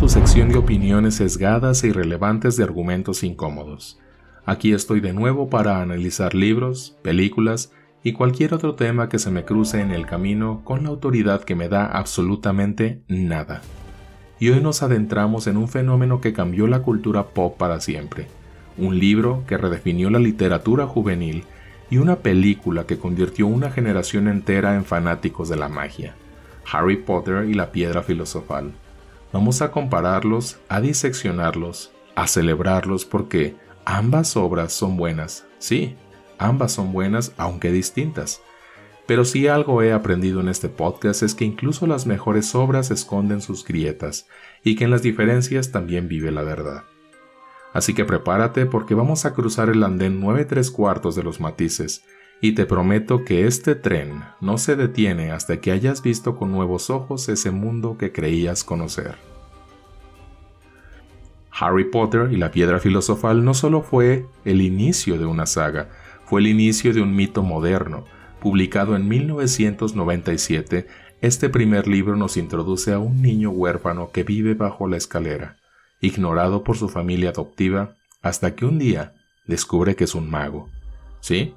tu sección de opiniones sesgadas e irrelevantes de argumentos incómodos. Aquí estoy de nuevo para analizar libros, películas y cualquier otro tema que se me cruce en el camino con la autoridad que me da absolutamente nada. Y hoy nos adentramos en un fenómeno que cambió la cultura pop para siempre, un libro que redefinió la literatura juvenil y una película que convirtió una generación entera en fanáticos de la magia, Harry Potter y la Piedra Filosofal. Vamos a compararlos, a diseccionarlos, a celebrarlos porque ambas obras son buenas. Sí, ambas son buenas aunque distintas. Pero si algo he aprendido en este podcast es que incluso las mejores obras esconden sus grietas y que en las diferencias también vive la verdad. Así que prepárate porque vamos a cruzar el andén 9 3/4 de los matices y te prometo que este tren no se detiene hasta que hayas visto con nuevos ojos ese mundo que creías conocer. Harry Potter y la Piedra Filosofal no solo fue el inicio de una saga, fue el inicio de un mito moderno. Publicado en 1997, este primer libro nos introduce a un niño huérfano que vive bajo la escalera, ignorado por su familia adoptiva, hasta que un día descubre que es un mago. ¿Sí?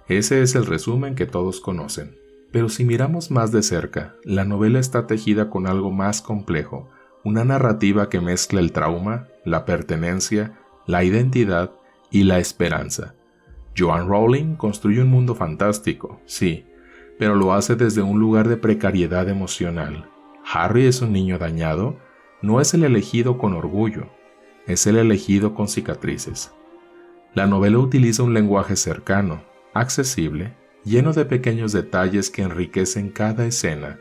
Ese es el resumen que todos conocen. Pero si miramos más de cerca, la novela está tejida con algo más complejo, una narrativa que mezcla el trauma, la pertenencia, la identidad y la esperanza. Joanne Rowling construye un mundo fantástico, sí, pero lo hace desde un lugar de precariedad emocional. Harry es un niño dañado, no es el elegido con orgullo, es el elegido con cicatrices. La novela utiliza un lenguaje cercano, accesible, lleno de pequeños detalles que enriquecen cada escena.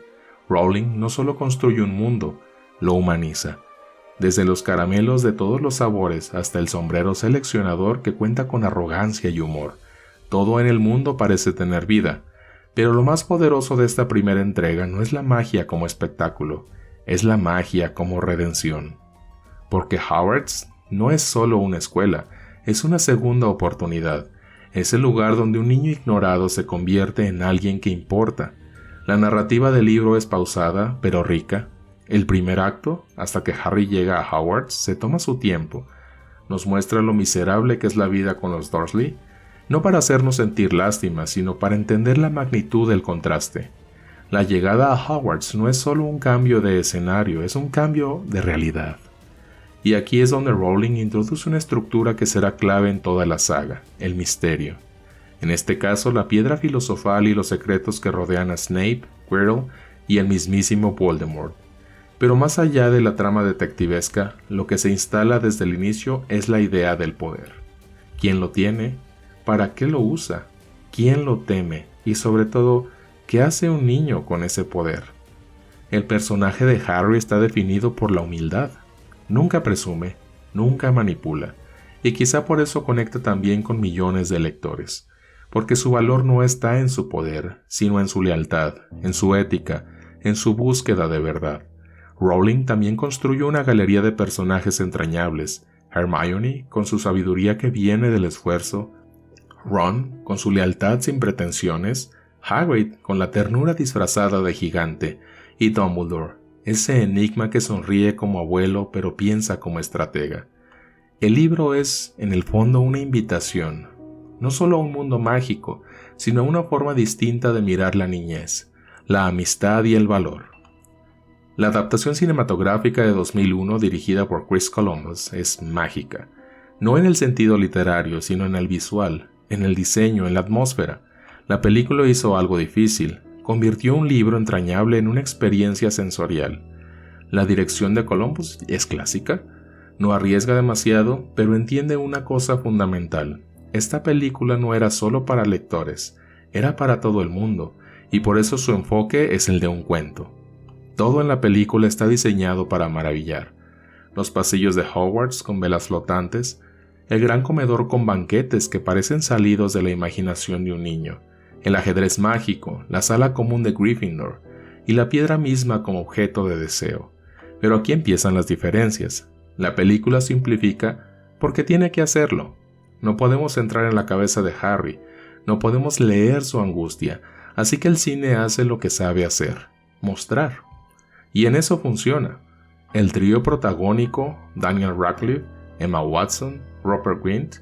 Rowling no solo construye un mundo, lo humaniza. Desde los caramelos de todos los sabores hasta el sombrero seleccionador que cuenta con arrogancia y humor. Todo en el mundo parece tener vida, pero lo más poderoso de esta primera entrega no es la magia como espectáculo, es la magia como redención. Porque Hogwarts no es solo una escuela, es una segunda oportunidad. Es el lugar donde un niño ignorado se convierte en alguien que importa. La narrativa del libro es pausada, pero rica. El primer acto, hasta que Harry llega a Hogwarts, se toma su tiempo. Nos muestra lo miserable que es la vida con los Dursley, no para hacernos sentir lástima, sino para entender la magnitud del contraste. La llegada a Hogwarts no es solo un cambio de escenario, es un cambio de realidad. Y aquí es donde Rowling introduce una estructura que será clave en toda la saga, el misterio. En este caso, la Piedra Filosofal y los secretos que rodean a Snape, Quirrell y el mismísimo Voldemort. Pero más allá de la trama detectivesca, lo que se instala desde el inicio es la idea del poder. ¿Quién lo tiene? ¿Para qué lo usa? ¿Quién lo teme? Y sobre todo, ¿qué hace un niño con ese poder? El personaje de Harry está definido por la humildad. Nunca presume, nunca manipula, y quizá por eso conecta también con millones de lectores, porque su valor no está en su poder, sino en su lealtad, en su ética, en su búsqueda de verdad. Rowling también construye una galería de personajes entrañables, Hermione con su sabiduría que viene del esfuerzo, Ron con su lealtad sin pretensiones, Hagrid con la ternura disfrazada de gigante, y Dumbledore, ese enigma que sonríe como abuelo pero piensa como estratega. El libro es, en el fondo, una invitación, no solo a un mundo mágico, sino a una forma distinta de mirar la niñez, la amistad y el valor. La adaptación cinematográfica de 2001 dirigida por Chris Columbus es mágica, no en el sentido literario, sino en el visual, en el diseño, en la atmósfera. La película hizo algo difícil, convirtió un libro entrañable en una experiencia sensorial. La dirección de Columbus es clásica, no arriesga demasiado, pero entiende una cosa fundamental. Esta película no era solo para lectores, era para todo el mundo, y por eso su enfoque es el de un cuento. Todo en la película está diseñado para maravillar. Los pasillos de Hogwarts con velas flotantes, el gran comedor con banquetes que parecen salidos de la imaginación de un niño, el ajedrez mágico, la sala común de Gryffindor y la piedra misma como objeto de deseo. Pero aquí empiezan las diferencias. La película simplifica porque tiene que hacerlo. No podemos entrar en la cabeza de Harry, no podemos leer su angustia, así que el cine hace lo que sabe hacer, mostrar. Y en eso funciona. El trío protagónico, Daniel Radcliffe, Emma Watson, Rupert Grint,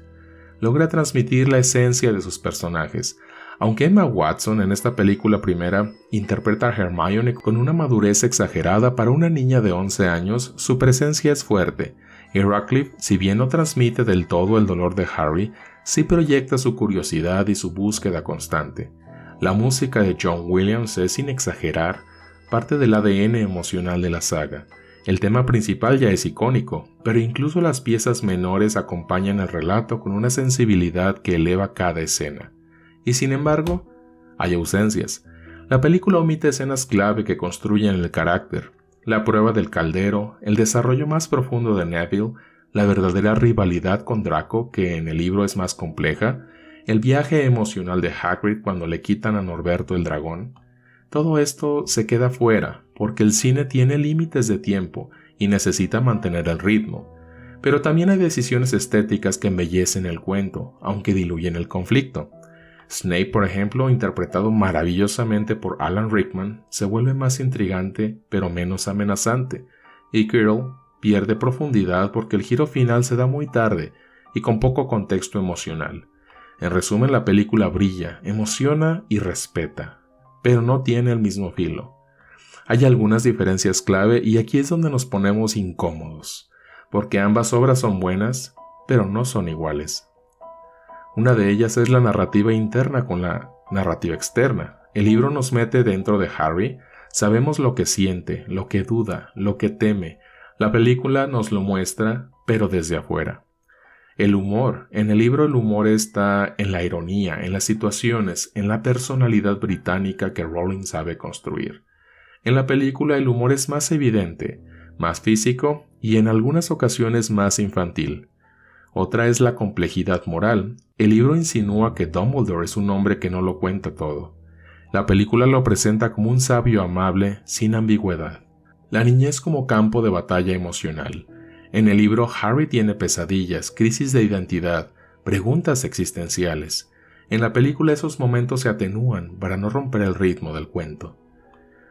logra transmitir la esencia de sus personajes. Aunque Emma Watson en esta película primera interpreta a Hermione con una madurez exagerada para una niña de 11 años, su presencia es fuerte, y Radcliffe, si bien no transmite del todo el dolor de Harry, sí proyecta su curiosidad y su búsqueda constante. La música de John Williams es, sin exagerar, parte del ADN emocional de la saga. El tema principal ya es icónico, pero incluso las piezas menores acompañan el relato con una sensibilidad que eleva cada escena. Y sin embargo, hay ausencias. La película omite escenas clave que construyen el carácter, la prueba del caldero, el desarrollo más profundo de Neville, la verdadera rivalidad con Draco, que en el libro es más compleja, el viaje emocional de Hagrid cuando le quitan a Norberto el dragón. Todo esto se queda fuera, porque el cine tiene límites de tiempo y necesita mantener el ritmo. Pero también hay decisiones estéticas que embellecen el cuento, aunque diluyen el conflicto. Snape, por ejemplo, interpretado maravillosamente por Alan Rickman, se vuelve más intrigante pero menos amenazante, y Quirrell pierde profundidad porque el giro final se da muy tarde y con poco contexto emocional. En resumen, la película brilla, emociona y respeta, pero no tiene el mismo filo. Hay algunas diferencias clave y aquí es donde nos ponemos incómodos, porque ambas obras son buenas, pero no son iguales. Una de ellas es la narrativa interna con la narrativa externa. El libro nos mete dentro de Harry, sabemos lo que siente, lo que duda, lo que teme. La película nos lo muestra, pero desde afuera. El humor. En el libro el humor está en la ironía, en las situaciones, en la personalidad británica que Rowling sabe construir. En la película el humor es más evidente, más físico y en algunas ocasiones más infantil. Otra es la complejidad moral. El libro insinúa que Dumbledore es un hombre que no lo cuenta todo. La película lo presenta como un sabio amable, sin ambigüedad. La niñez como campo de batalla emocional. En el libro Harry tiene pesadillas, crisis de identidad, preguntas existenciales. En la película esos momentos se atenúan para no romper el ritmo del cuento.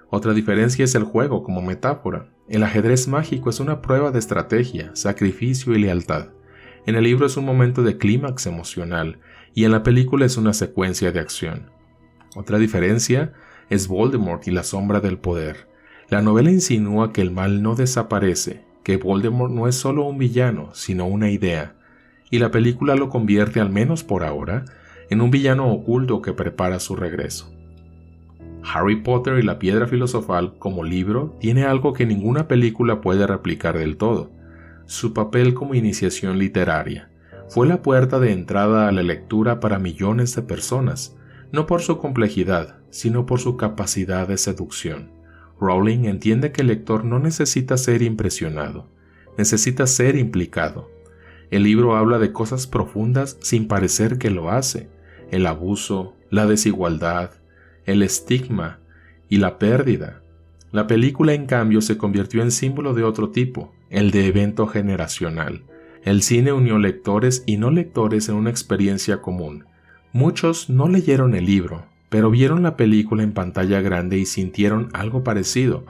Otra diferencia es el juego como metáfora. El ajedrez mágico es una prueba de estrategia, sacrificio y lealtad. En el libro es un momento de clímax emocional y en la película es una secuencia de acción. Otra diferencia es Voldemort y la sombra del poder. La novela insinúa que el mal no desaparece, que Voldemort no es solo un villano, sino una idea, y la película lo convierte, al menos por ahora, en un villano oculto que prepara su regreso. Harry Potter y la Piedra Filosofal como libro tiene algo que ninguna película puede replicar del todo: su papel como iniciación literaria. Fue la puerta de entrada a la lectura para millones de personas, no por su complejidad, sino por su capacidad de seducción. Rowling entiende que el lector no necesita ser impresionado, necesita ser implicado. El libro habla de cosas profundas sin parecer que lo hace: el abuso, la desigualdad, el estigma y la pérdida. La película, en cambio, se convirtió en símbolo de otro tipo, el de evento generacional. El cine unió lectores y no lectores en una experiencia común. Muchos no leyeron el libro, pero vieron la película en pantalla grande y sintieron algo parecido.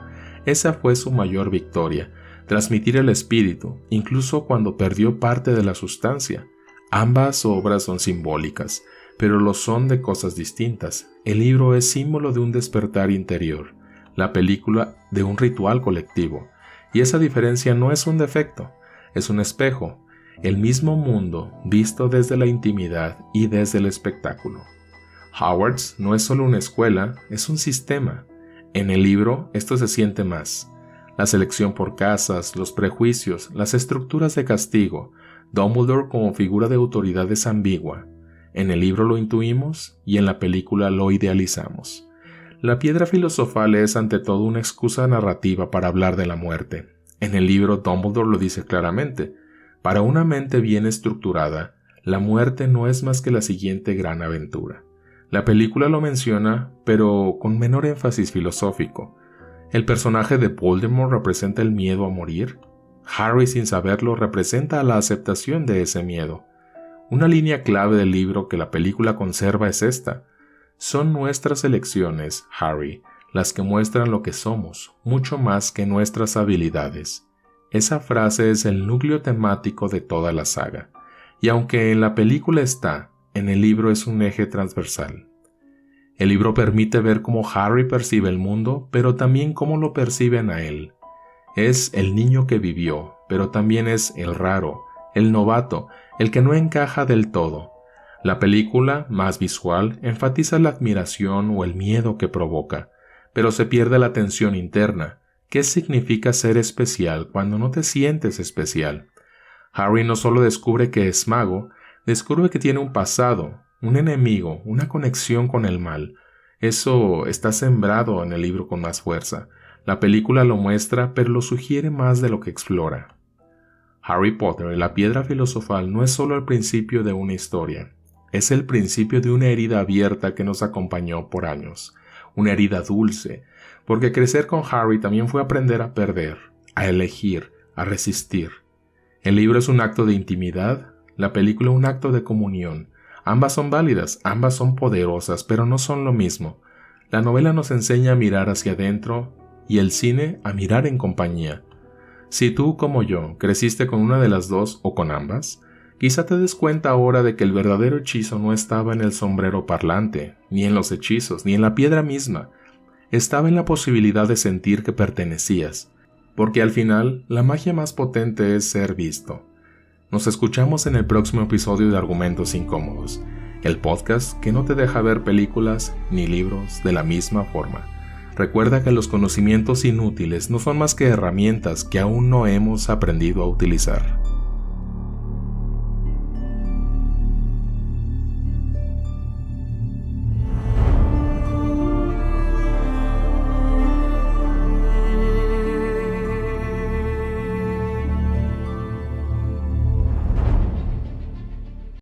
Esa fue su mayor victoria, transmitir el espíritu, incluso cuando perdió parte de la sustancia. Ambas obras son simbólicas, pero lo son de cosas distintas. El libro es símbolo de un despertar interior, la película de un ritual colectivo, y esa diferencia no es un defecto, es un espejo, el mismo mundo visto desde la intimidad y desde el espectáculo. Hogwarts no es solo una escuela, es un sistema. En el libro esto se siente más. La selección por casas, los prejuicios, las estructuras de castigo, Dumbledore como figura de autoridad es ambigua. En el libro lo intuimos y en la película lo idealizamos. La Piedra Filosofal es ante todo una excusa narrativa para hablar de la muerte. En el libro Dumbledore lo dice claramente: para una mente bien estructurada, la muerte no es más que la siguiente gran aventura. La película lo menciona, pero con menor énfasis filosófico. El personaje de Voldemort representa el miedo a morir. Harry, sin saberlo, representa la aceptación de ese miedo. Una línea clave del libro que la película conserva es esta: son nuestras elecciones, Harry, las que muestran lo que somos, mucho más que nuestras habilidades. Esa frase es el núcleo temático de toda la saga, y aunque en la película está, en el libro es un eje transversal. El libro permite ver cómo Harry percibe el mundo, pero también cómo lo perciben a él. Es el niño que vivió, pero también es el raro, el novato, el que no encaja del todo. La película, más visual, enfatiza la admiración o el miedo que provoca, pero se pierde la tensión interna. ¿Qué significa ser especial cuando no te sientes especial? Harry no solo descubre que es mago, descubre que tiene un pasado, un enemigo, una conexión con el mal. Eso está sembrado en el libro con más fuerza. La película lo muestra, pero lo sugiere más de lo que explora. Harry Potter y la Piedra Filosofal no es solo el principio de una historia, es el principio de una herida abierta que nos acompañó por años. Una herida dulce, porque crecer con Harry también fue aprender a perder, a elegir, a resistir. El libro es un acto de intimidad, la película un acto de comunión. Ambas son válidas, ambas son poderosas, pero no son lo mismo. La novela nos enseña a mirar hacia adentro y el cine a mirar en compañía. Si tú, como yo, creciste con una de las dos o con ambas, quizá te des cuenta ahora de que el verdadero hechizo no estaba en el sombrero parlante, ni en los hechizos, ni en la piedra misma. Estaba en la posibilidad de sentir que pertenecías, porque al final la magia más potente es ser visto. Nos escuchamos en el próximo episodio de Argumentos Incómodos, el podcast que no te deja ver películas ni libros de la misma forma. Recuerda que los conocimientos inútiles no son más que herramientas que aún no hemos aprendido a utilizar.